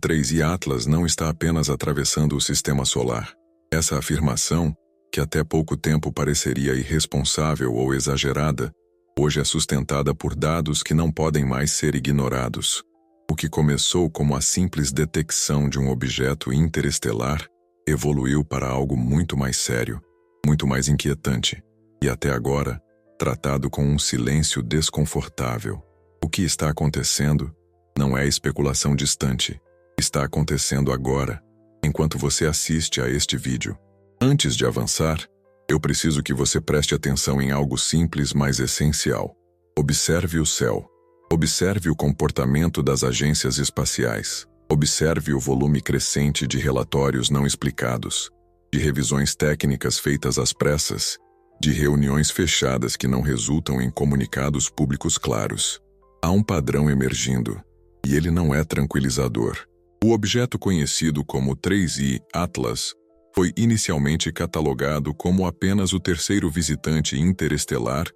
3I Atlas não está apenas atravessando o sistema solar. Essa afirmação, que até pouco tempo pareceria irresponsável ou exagerada, hoje é sustentada por dados que não podem mais ser ignorados. O que começou como a simples detecção de um objeto interestelar evoluiu para algo muito mais sério, muito mais inquietante, e até agora, tratado com um silêncio desconfortável. O que está acontecendo não é especulação distante. Está acontecendo agora, enquanto você assiste a este vídeo. Antes de avançar, eu preciso que você preste atenção em algo simples, mas essencial. Observe o céu. Observe o comportamento das agências espaciais. Observe o volume crescente de relatórios não explicados, de revisões técnicas feitas às pressas, de reuniões fechadas que não resultam em comunicados públicos claros. Há um padrão emergindo, e ele não é tranquilizador. O objeto conhecido como 3I Atlas foi inicialmente catalogado como apenas o terceiro visitante interestelar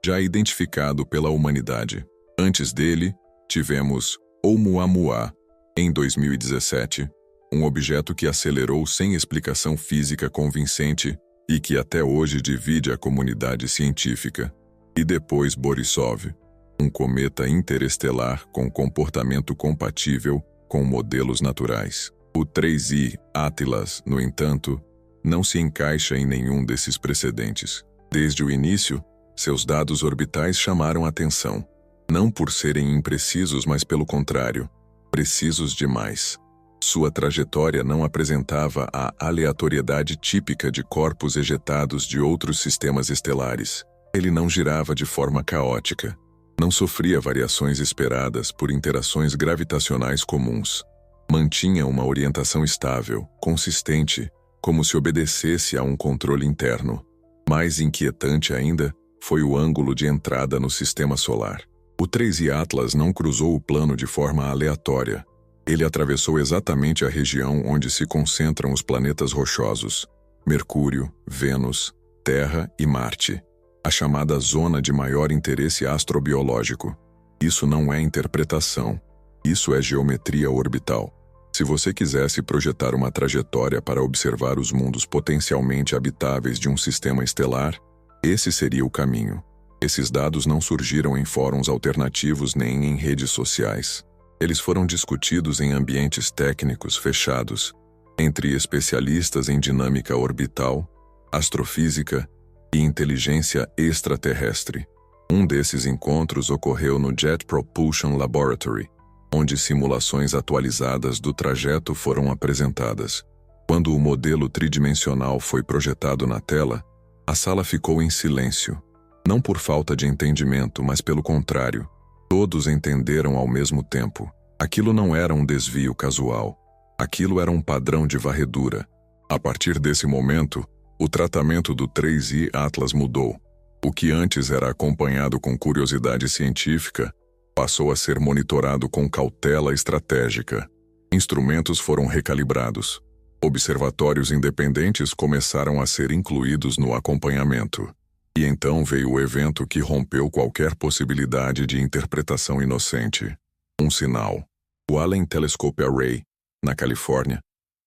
já identificado pela humanidade. Antes dele, tivemos Oumuamua, em 2017, um objeto que acelerou sem explicação física convincente e que até hoje divide a comunidade científica. E depois Borisov, um cometa interestelar com comportamento compatível com modelos naturais. O 3I Atlas, no entanto, não se encaixa em nenhum desses precedentes. Desde o início, seus dados orbitais chamaram atenção, não por serem imprecisos, mas pelo contrário, precisos demais. Sua trajetória não apresentava a aleatoriedade típica de corpos ejetados de outros sistemas estelares. Ele não girava de forma caótica. Não sofria variações esperadas por interações gravitacionais comuns. Mantinha uma orientação estável, consistente, como se obedecesse a um controle interno. Mais inquietante ainda foi o ângulo de entrada no sistema solar. O 3I Atlas não cruzou o plano de forma aleatória. Ele atravessou exatamente a região onde se concentram os planetas rochosos: Mercúrio, Vênus, Terra e Marte. A chamada zona de maior interesse astrobiológico. Isso não é interpretação. Isso é geometria orbital. Se você quisesse projetar uma trajetória para observar os mundos potencialmente habitáveis de um sistema estelar, esse seria o caminho. Esses dados não surgiram em fóruns alternativos nem em redes sociais. Eles foram discutidos em ambientes técnicos fechados, entre especialistas em dinâmica orbital, astrofísica e inteligência extraterrestre. Um desses encontros ocorreu no Jet Propulsion Laboratory, onde simulações atualizadas do trajeto foram apresentadas. Quando o modelo tridimensional foi projetado na tela, a sala ficou em silêncio. Não por falta de entendimento, mas pelo contrário. Todos entenderam ao mesmo tempo. Aquilo não era um desvio casual. Aquilo era um padrão de varredura. A partir desse momento, o tratamento do 3I Atlas mudou. O que antes era acompanhado com curiosidade científica, passou a ser monitorado com cautela estratégica. Instrumentos foram recalibrados. Observatórios independentes começaram a ser incluídos no acompanhamento. E então veio o evento que rompeu qualquer possibilidade de interpretação inocente. Um sinal. O Allen Telescope Array, na Califórnia,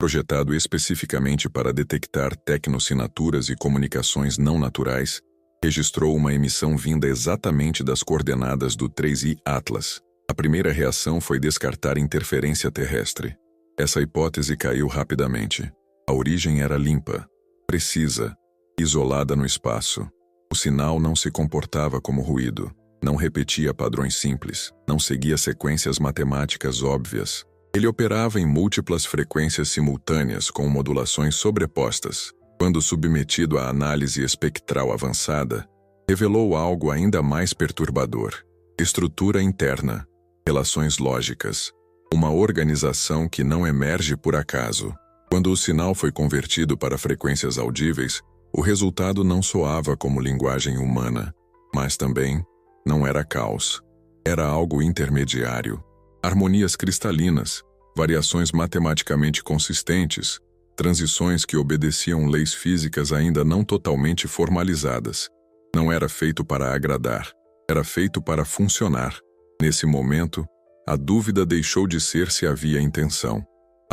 projetado especificamente para detectar tecnossinaturas e comunicações não naturais, registrou uma emissão vinda exatamente das coordenadas do 3I Atlas. A primeira reação foi descartar interferência terrestre. Essa hipótese caiu rapidamente. A origem era limpa, precisa, isolada no espaço. O sinal não se comportava como ruído, não repetia padrões simples, não seguia sequências matemáticas óbvias. Ele operava em múltiplas frequências simultâneas com modulações sobrepostas. Quando submetido à análise espectral avançada, revelou algo ainda mais perturbador: estrutura interna, relações lógicas, uma organização que não emerge por acaso. Quando o sinal foi convertido para frequências audíveis, o resultado não soava como linguagem humana, mas também não era caos. Era algo intermediário. Harmonias cristalinas, variações matematicamente consistentes, transições que obedeciam leis físicas ainda não totalmente formalizadas. Não era feito para agradar, era feito para funcionar. Nesse momento, a dúvida deixou de ser se havia intenção.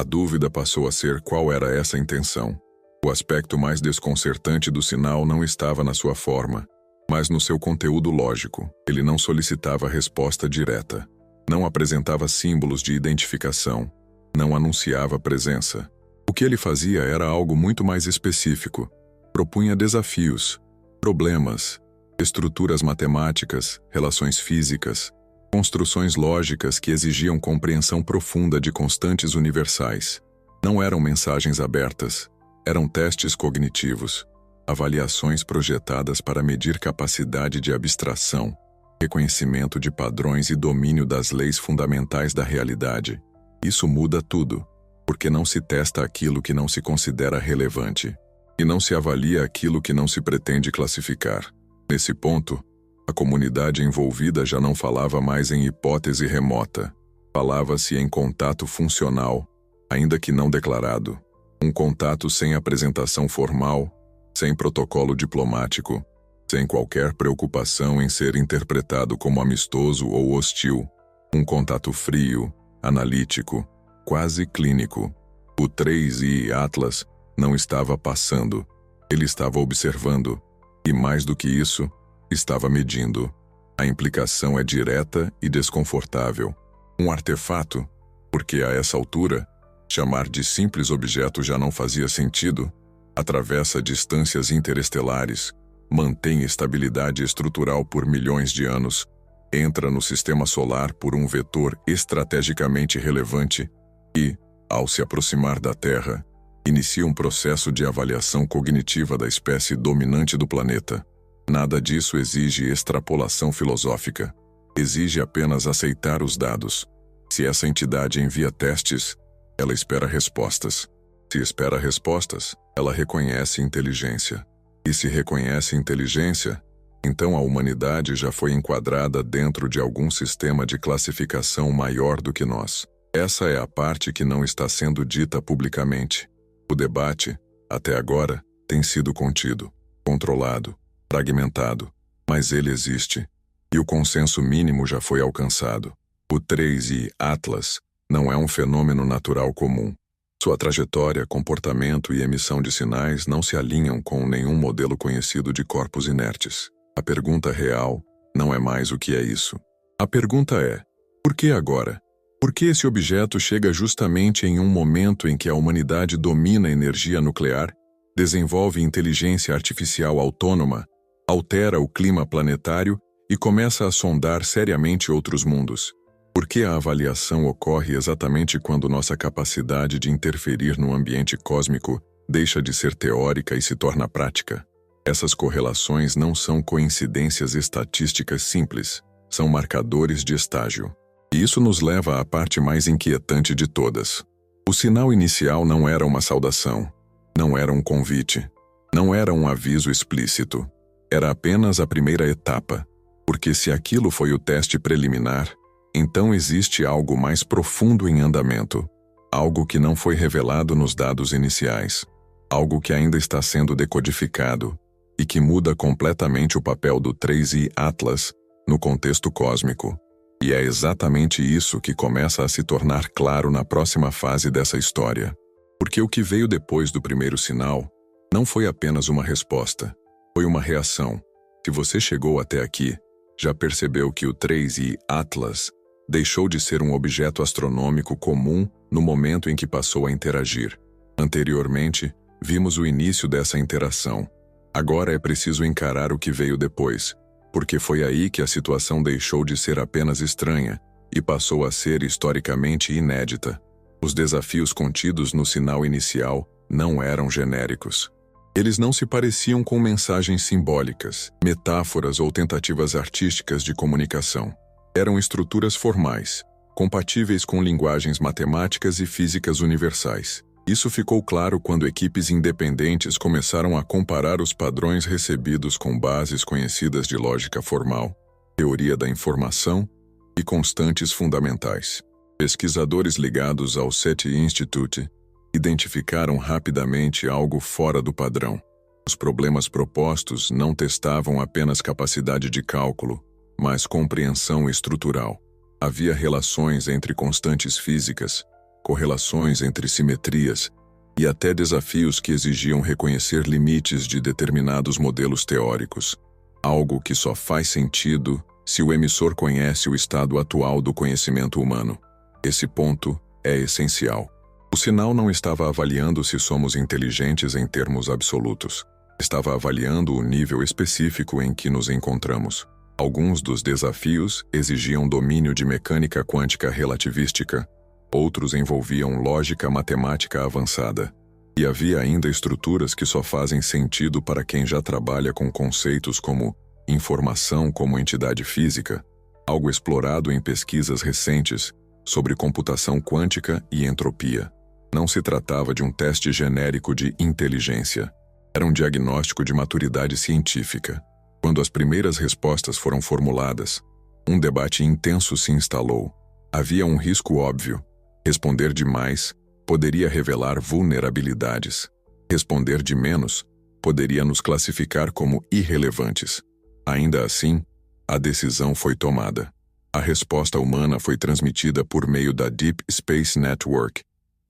A dúvida passou a ser qual era essa intenção. O aspecto mais desconcertante do sinal não estava na sua forma, mas no seu conteúdo lógico. Ele não solicitava resposta direta, não apresentava símbolos de identificação, não anunciava presença. O que ele fazia era algo muito mais específico. Propunha desafios, problemas, estruturas matemáticas, relações físicas, construções lógicas que exigiam compreensão profunda de constantes universais. Não eram mensagens abertas, eram testes cognitivos, avaliações projetadas para medir capacidade de abstração, reconhecimento de padrões e domínio das leis fundamentais da realidade. Isso muda tudo, porque não se testa aquilo que não se considera relevante, e não se avalia aquilo que não se pretende classificar. Nesse ponto, a comunidade envolvida já não falava mais em hipótese remota. Falava-se em contato funcional, ainda que não declarado. Um contato sem apresentação formal, sem protocolo diplomático, sem qualquer preocupação em ser interpretado como amistoso ou hostil. Um contato frio, analítico, quase clínico. O 3i Atlas não estava passando, ele estava observando, e mais do que isso, estava medindo. A implicação é direta e desconfortável. Um artefato, porque a essa altura, chamar de simples objeto já não fazia sentido, atravessa distâncias interestelares, mantém estabilidade estrutural por milhões de anos, entra no sistema solar por um vetor estrategicamente relevante e, ao se aproximar da Terra, inicia um processo de avaliação cognitiva da espécie dominante do planeta. Nada disso exige extrapolação filosófica. Exige apenas aceitar os dados. Se essa entidade envia testes, ela espera respostas. Se espera respostas, ela reconhece inteligência. E se reconhece inteligência, então a humanidade já foi enquadrada dentro de algum sistema de classificação maior do que nós. Essa é a parte que não está sendo dita publicamente. O debate, até agora, tem sido contido, controlado, fragmentado, mas ele existe, e o consenso mínimo já foi alcançado. O 3i Atlas não é um fenômeno natural comum. Sua trajetória, comportamento e emissão de sinais não se alinham com nenhum modelo conhecido de corpos inertes. A pergunta real não é mais o que é isso. A pergunta é, por que agora? Por que esse objeto chega justamente em um momento em que a humanidade domina a energia nuclear, desenvolve inteligência artificial autônoma, altera o clima planetário e começa a sondar seriamente outros mundos? Por que a avaliação ocorre exatamente quando nossa capacidade de interferir no ambiente cósmico deixa de ser teórica e se torna prática? Essas correlações não são coincidências estatísticas simples, são marcadores de estágio. E isso nos leva à parte mais inquietante de todas. O sinal inicial não era uma saudação, não era um convite, não era um aviso explícito. Era apenas a primeira etapa, porque se aquilo foi o teste preliminar, então existe algo mais profundo em andamento, algo que não foi revelado nos dados iniciais, algo que ainda está sendo decodificado e que muda completamente o papel do 3i Atlas no contexto cósmico. E é exatamente isso que começa a se tornar claro na próxima fase dessa história. Porque o que veio depois do primeiro sinal não foi apenas uma resposta, foi uma reação. Se você chegou até aqui, já percebeu que o 3i Atlas deixou de ser um objeto astronômico comum no momento em que passou a interagir. Anteriormente, vimos o início dessa interação. Agora é preciso encarar o que veio depois, porque foi aí que a situação deixou de ser apenas estranha e passou a ser historicamente inédita. Os desafios contidos no sinal inicial não eram genéricos. Eles não se pareciam com mensagens simbólicas, metáforas ou tentativas artísticas de comunicação. Eram estruturas formais, compatíveis com linguagens matemáticas e físicas universais. Isso ficou claro quando equipes independentes começaram a comparar os padrões recebidos com bases conhecidas de lógica formal, teoria da informação e constantes fundamentais. Pesquisadores ligados ao SETI Institute identificaram rapidamente algo fora do padrão. Os problemas propostos não testavam apenas capacidade de cálculo, mas compreensão estrutural. Havia relações entre constantes físicas, correlações entre simetrias e até desafios que exigiam reconhecer limites de determinados modelos teóricos, algo que só faz sentido se o emissor conhece o estado atual do conhecimento humano. Esse ponto é essencial. O sinal não estava avaliando se somos inteligentes em termos absolutos. Estava avaliando o nível específico em que nos encontramos. Alguns dos desafios exigiam domínio de mecânica quântica relativística, outros envolviam lógica matemática avançada. E havia ainda estruturas que só fazem sentido para quem já trabalha com conceitos como informação como entidade física, algo explorado em pesquisas recentes sobre computação quântica e entropia. Não se tratava de um teste genérico de inteligência. Era um diagnóstico de maturidade científica. Quando as primeiras respostas foram formuladas, um debate intenso se instalou. Havia um risco óbvio. Responder demais poderia revelar vulnerabilidades. Responder de menos poderia nos classificar como irrelevantes. Ainda assim, a decisão foi tomada. A resposta humana foi transmitida por meio da Deep Space Network,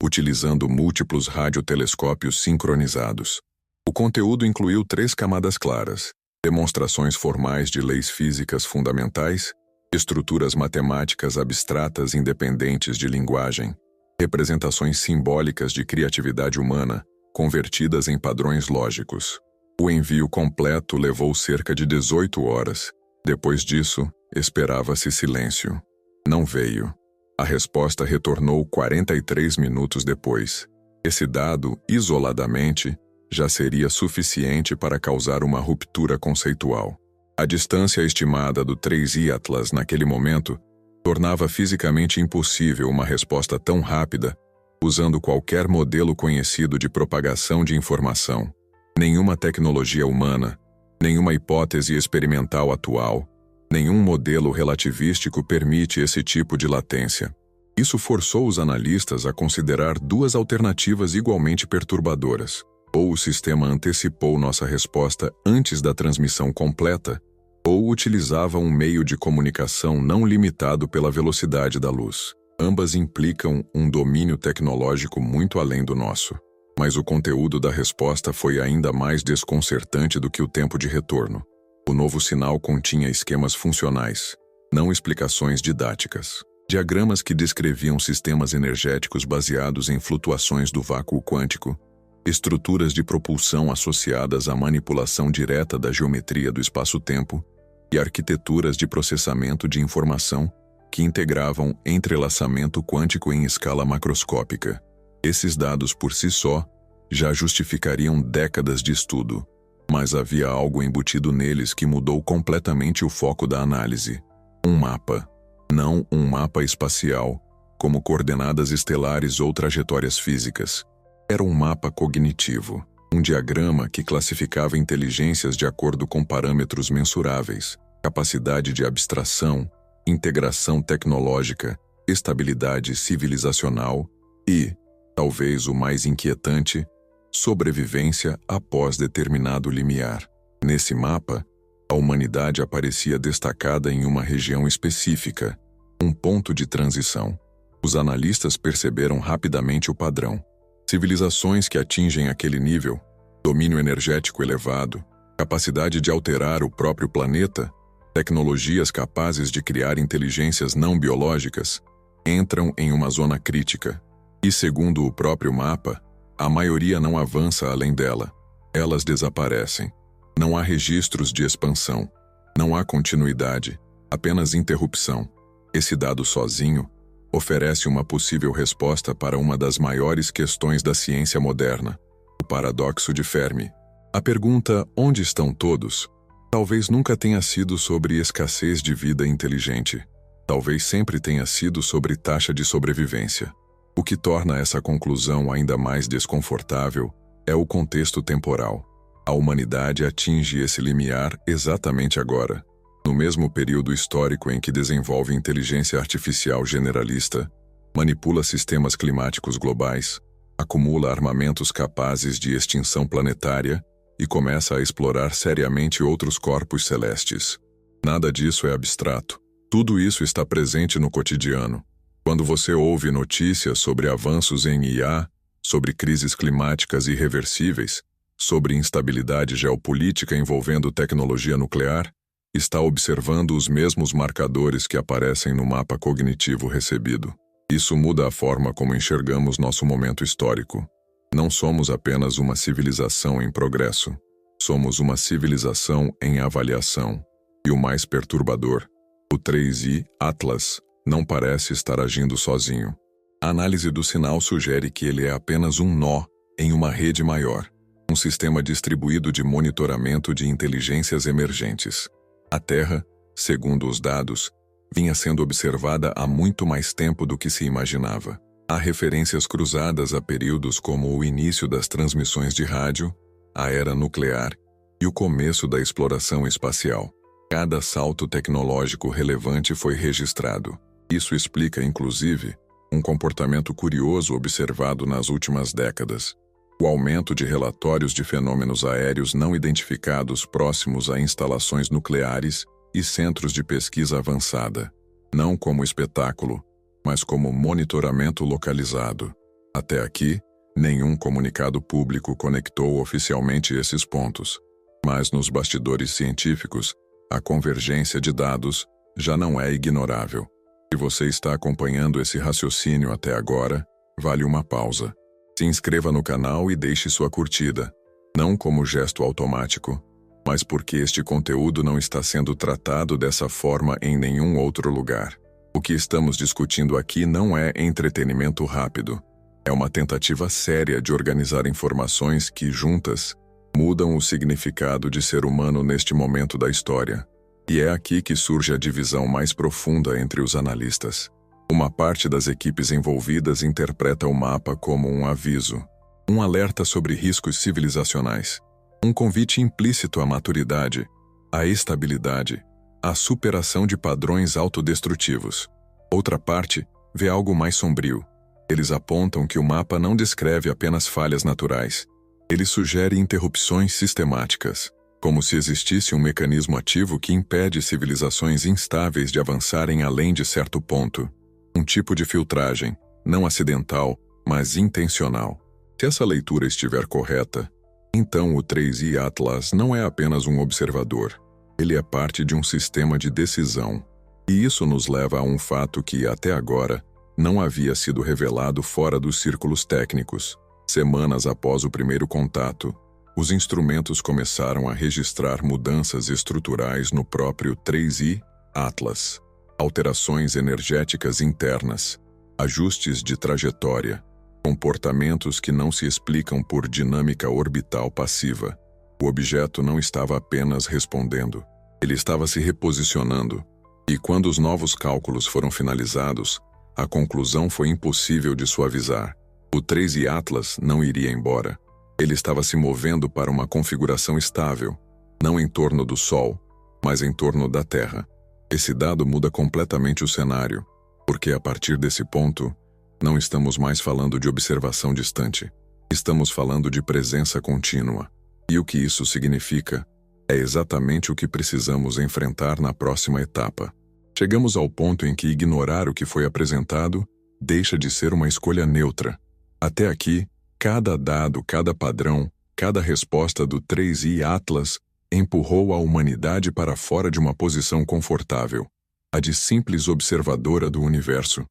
utilizando múltiplos radiotelescópios sincronizados. O conteúdo incluiu 3 camadas claras: demonstrações formais de leis físicas fundamentais, estruturas matemáticas abstratas independentes de linguagem, representações simbólicas de criatividade humana, convertidas em padrões lógicos. O envio completo levou cerca de 18 horas. Depois disso, esperava-se silêncio. Não veio. A resposta retornou 43 minutos depois. Esse dado, isoladamente, já seria suficiente para causar uma ruptura conceitual. A distância estimada do 3I Atlas naquele momento tornava fisicamente impossível uma resposta tão rápida, usando qualquer modelo conhecido de propagação de informação. Nenhuma tecnologia humana, nenhuma hipótese experimental atual, nenhum modelo relativístico permite esse tipo de latência. Isso forçou os analistas a considerar 2 alternativas igualmente perturbadoras. Ou o sistema antecipou nossa resposta antes da transmissão completa, ou utilizava um meio de comunicação não limitado pela velocidade da luz. Ambas implicam um domínio tecnológico muito além do nosso. Mas o conteúdo da resposta foi ainda mais desconcertante do que o tempo de retorno. O novo sinal continha esquemas funcionais, não explicações didáticas. Diagramas que descreviam sistemas energéticos baseados em flutuações do vácuo quântico, estruturas de propulsão associadas à manipulação direta da geometria do espaço-tempo e arquiteturas de processamento de informação que integravam entrelaçamento quântico em escala macroscópica. Esses dados por si só já justificariam décadas de estudo, mas havia algo embutido neles que mudou completamente o foco da análise. Um mapa. Não um mapa espacial, como coordenadas estelares ou trajetórias físicas. Era um mapa cognitivo, um diagrama que classificava inteligências de acordo com parâmetros mensuráveis, capacidade de abstração, integração tecnológica, estabilidade civilizacional e, talvez o mais inquietante, sobrevivência após determinado limiar. Nesse mapa, a humanidade aparecia destacada em uma região específica, um ponto de transição. Os analistas perceberam rapidamente o padrão. Civilizações que atingem aquele nível, domínio energético elevado, capacidade de alterar o próprio planeta, tecnologias capazes de criar inteligências não biológicas, entram em uma zona crítica. E segundo o próprio mapa, a maioria não avança além dela. Elas desaparecem. Não há registros de expansão. Não há continuidade, apenas interrupção. Esse dado sozinho oferece uma possível resposta para uma das maiores questões da ciência moderna, o paradoxo de Fermi. A pergunta "onde estão todos?" talvez nunca tenha sido sobre escassez de vida inteligente. Talvez sempre tenha sido sobre taxa de sobrevivência. O que torna essa conclusão ainda mais desconfortável é o contexto temporal. A humanidade atinge esse limiar exatamente agora, no mesmo período histórico em que desenvolve inteligência artificial generalista, manipula sistemas climáticos globais, acumula armamentos capazes de extinção planetária e começa a explorar seriamente outros corpos celestes. Nada disso é abstrato. Tudo isso está presente no cotidiano. Quando você ouve notícias sobre avanços em IA, sobre crises climáticas irreversíveis, sobre instabilidade geopolítica envolvendo tecnologia nuclear, está observando os mesmos marcadores que aparecem no mapa cognitivo recebido. Isso muda a forma como enxergamos nosso momento histórico. Não somos apenas uma civilização em progresso. Somos uma civilização em avaliação. E o mais perturbador, o 3I Atlas não parece estar agindo sozinho. A análise do sinal sugere que ele é apenas um nó em uma rede maior, um sistema distribuído de monitoramento de inteligências emergentes. A Terra, segundo os dados, vinha sendo observada há muito mais tempo do que se imaginava. Há referências cruzadas a períodos como o início das transmissões de rádio, a era nuclear e o começo da exploração espacial. Cada salto tecnológico relevante foi registrado. Isso explica, inclusive, um comportamento curioso observado nas últimas décadas. O aumento de relatórios de fenômenos aéreos não identificados próximos a instalações nucleares e centros de pesquisa avançada, não como espetáculo, mas como monitoramento localizado. Até aqui, nenhum comunicado público conectou oficialmente esses pontos. Mas nos bastidores científicos, a convergência de dados já não é ignorável. Se você está acompanhando esse raciocínio até agora, vale uma pausa. Se inscreva no canal e deixe sua curtida, não como gesto automático, mas porque este conteúdo não está sendo tratado dessa forma em nenhum outro lugar. O que estamos discutindo aqui não é entretenimento rápido. É uma tentativa séria de organizar informações que, juntas, mudam o significado de ser humano neste momento da história. E é aqui que surge a divisão mais profunda entre os analistas. Uma parte das equipes envolvidas interpreta o mapa como um aviso, um alerta sobre riscos civilizacionais, um convite implícito à maturidade, à estabilidade, à superação de padrões autodestrutivos. Outra parte vê algo mais sombrio. Eles apontam que o mapa não descreve apenas falhas naturais. Ele sugere interrupções sistemáticas, como se existisse um mecanismo ativo que impede civilizações instáveis de avançarem além de certo ponto. Um tipo de filtragem, não acidental, mas intencional. Se essa leitura estiver correta, então o 3I Atlas não é apenas um observador. Ele é parte de um sistema de decisão. E isso nos leva a um fato que, até agora, não havia sido revelado fora dos círculos técnicos. Semanas após o primeiro contato, os instrumentos começaram a registrar mudanças estruturais no próprio 3I Atlas. Alterações energéticas internas, ajustes de trajetória, comportamentos que não se explicam por dinâmica orbital passiva. O objeto não estava apenas respondendo, ele estava se reposicionando. E quando os novos cálculos foram finalizados, a conclusão foi impossível de suavizar. O 3I Atlas não iria embora. Ele estava se movendo para uma configuração estável, não em torno do Sol, mas em torno da Terra. Esse dado muda completamente o cenário, porque a partir desse ponto, não estamos mais falando de observação distante. Estamos falando de presença contínua. E o que isso significa é exatamente o que precisamos enfrentar na próxima etapa. Chegamos ao ponto em que ignorar o que foi apresentado deixa de ser uma escolha neutra. Até aqui, cada dado, cada padrão, cada resposta do 3I Atlas empurrou a humanidade para fora de uma posição confortável, a de simples observadora do universo.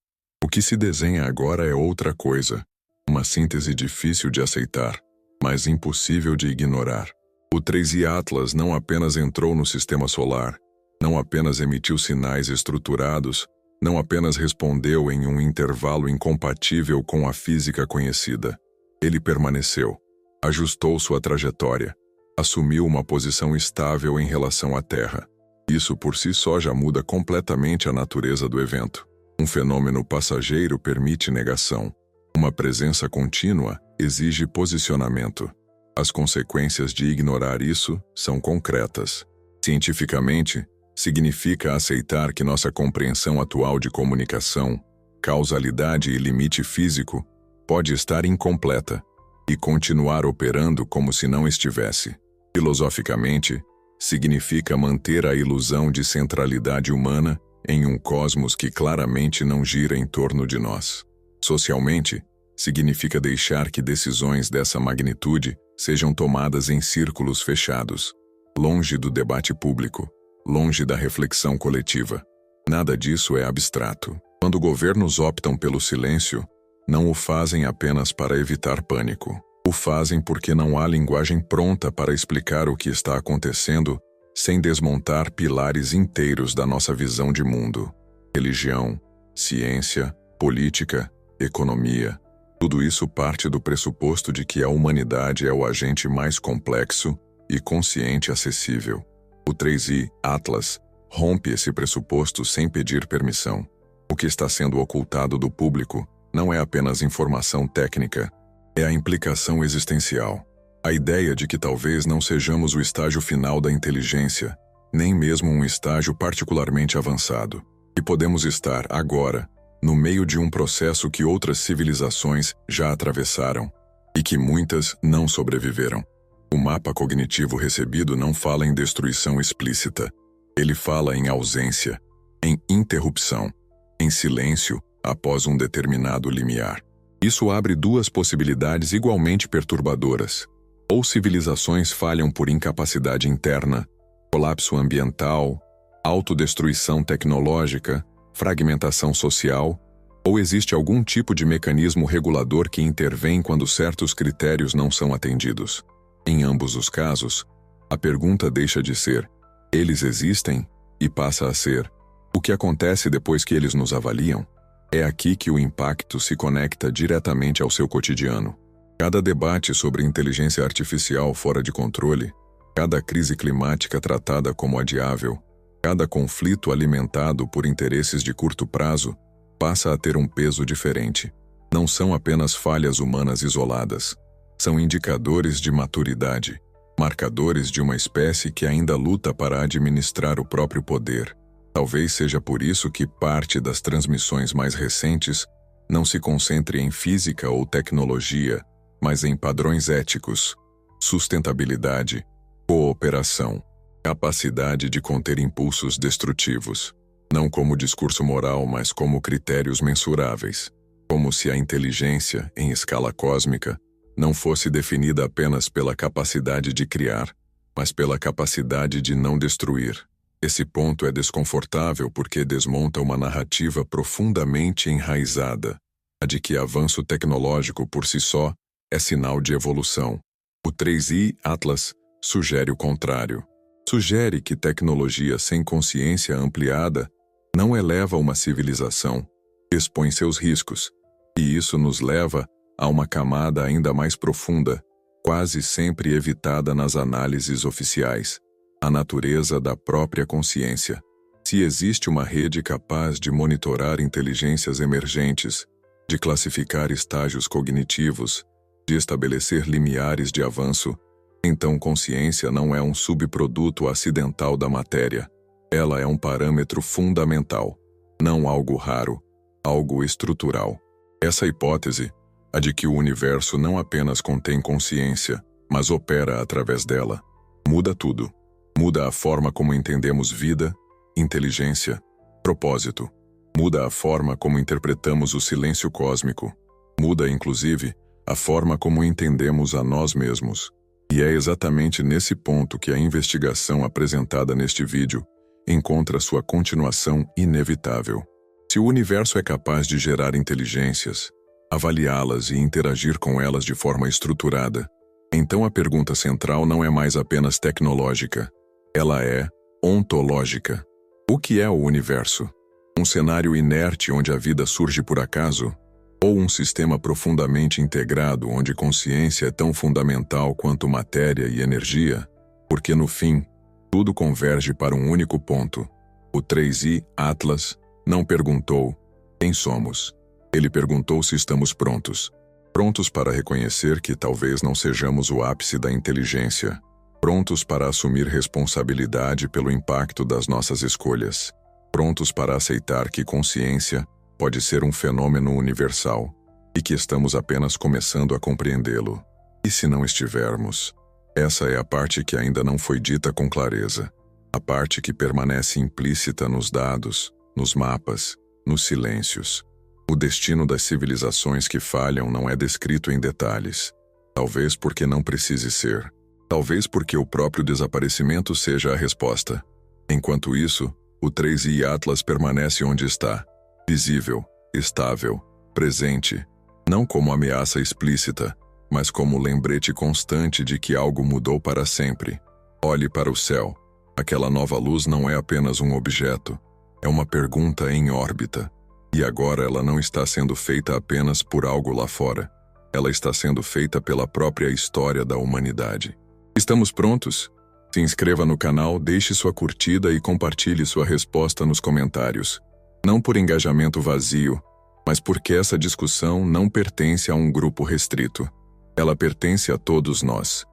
O que se desenha agora é outra coisa, uma síntese difícil de aceitar, mas impossível de ignorar. O 3I Atlas não apenas entrou no sistema solar, não apenas emitiu sinais estruturados, não apenas respondeu em um intervalo incompatível com a física conhecida. Ele permaneceu, ajustou sua trajetória, assumiu uma posição estável em relação à Terra. Isso por si só já muda completamente a natureza do evento. Um fenômeno passageiro permite negação. Uma presença contínua exige posicionamento. As consequências de ignorar isso são concretas. Cientificamente, significa aceitar que nossa compreensão atual de comunicação, causalidade e limite físico pode estar incompleta e continuar operando como se não estivesse. Filosoficamente, significa manter a ilusão de centralidade humana em um cosmos que claramente não gira em torno de nós. Socialmente, significa deixar que decisões dessa magnitude sejam tomadas em círculos fechados, longe do debate público, longe da reflexão coletiva. Nada disso é abstrato. Quando governos optam pelo silêncio, não o fazem apenas para evitar pânico. O fazem porque não há linguagem pronta para explicar o que está acontecendo sem desmontar pilares inteiros da nossa visão de mundo. Religião, ciência, política, economia. Tudo isso parte do pressuposto de que a humanidade é o agente mais complexo e consciente acessível. O 3i Atlas rompe esse pressuposto sem pedir permissão. O que está sendo ocultado do público não é apenas informação técnica, é a implicação existencial. A ideia de que talvez não sejamos o estágio final da inteligência, nem mesmo um estágio particularmente avançado, e podemos estar, agora, no meio de um processo que outras civilizações já atravessaram e que muitas não sobreviveram. O mapa cognitivo recebido não fala em destruição explícita. Ele fala em ausência, em interrupção, em silêncio após um determinado limiar. Isso abre duas possibilidades igualmente perturbadoras. Ou civilizações falham por incapacidade interna, colapso ambiental, autodestruição tecnológica, fragmentação social, ou existe algum tipo de mecanismo regulador que intervém quando certos critérios não são atendidos. Em ambos os casos, a pergunta deixa de ser "eles existem?" e passa a ser "o que acontece depois que eles nos avaliam?" É aqui que o impacto se conecta diretamente ao seu cotidiano. Cada debate sobre inteligência artificial fora de controle, cada crise climática tratada como adiável, cada conflito alimentado por interesses de curto prazo, passa a ter um peso diferente. Não são apenas falhas humanas isoladas. São indicadores de maturidade, marcadores de uma espécie que ainda luta para administrar o próprio poder. Talvez seja por isso que parte das transmissões mais recentes não se concentre em física ou tecnologia, mas em padrões éticos, sustentabilidade, cooperação, capacidade de conter impulsos destrutivos, não como discurso moral, mas como critérios mensuráveis, como se a inteligência, em escala cósmica, não fosse definida apenas pela capacidade de criar, mas pela capacidade de não destruir. Esse ponto é desconfortável porque desmonta uma narrativa profundamente enraizada, a de que avanço tecnológico por si só é sinal de evolução. O 3i Atlas sugere o contrário. Sugere que tecnologia sem consciência ampliada não eleva uma civilização, expõe seus riscos, e isso nos leva a uma camada ainda mais profunda, quase sempre evitada nas análises oficiais: a natureza da própria consciência. Se existe uma rede capaz de monitorar inteligências emergentes, de classificar estágios cognitivos, de estabelecer limiares de avanço, então consciência não é um subproduto acidental da matéria. Ela é um parâmetro fundamental, não algo raro, algo estrutural. Essa hipótese, a de que o universo não apenas contém consciência, mas opera através dela, muda tudo. Muda a forma como entendemos vida, inteligência, propósito. Muda a forma como interpretamos o silêncio cósmico. Muda, inclusive, a forma como entendemos a nós mesmos. E é exatamente nesse ponto que a investigação apresentada neste vídeo encontra sua continuação inevitável. Se o universo é capaz de gerar inteligências, avaliá-las e interagir com elas de forma estruturada, então a pergunta central não é mais apenas tecnológica. Ela é ontológica. O que é o universo? Um cenário inerte onde a vida surge por acaso? Ou um sistema profundamente integrado onde consciência é tão fundamental quanto matéria e energia? Porque no fim, tudo converge para um único ponto. O 3i Atlas não perguntou quem somos. Ele perguntou se estamos prontos. Prontos para reconhecer que talvez não sejamos o ápice da inteligência. Prontos para assumir responsabilidade pelo impacto das nossas escolhas. Prontos para aceitar que consciência pode ser um fenômeno universal e que estamos apenas começando a compreendê-lo. E se não estivermos? Essa é a parte que ainda não foi dita com clareza. A parte que permanece implícita nos dados, nos mapas, nos silêncios. O destino das civilizações que falham não é descrito em detalhes. Talvez porque não precise ser. Talvez porque o próprio desaparecimento seja a resposta. Enquanto isso, o 3i Atlas permanece onde está. Visível, estável, presente. Não como ameaça explícita, mas como lembrete constante de que algo mudou para sempre. Olhe para o céu. Aquela nova luz não é apenas um objeto. É uma pergunta em órbita. E agora ela não está sendo feita apenas por algo lá fora. Ela está sendo feita pela própria história da humanidade. Estamos prontos? Se inscreva no canal, deixe sua curtida e compartilhe sua resposta nos comentários. Não por engajamento vazio, mas porque essa discussão não pertence a um grupo restrito. Ela pertence a todos nós.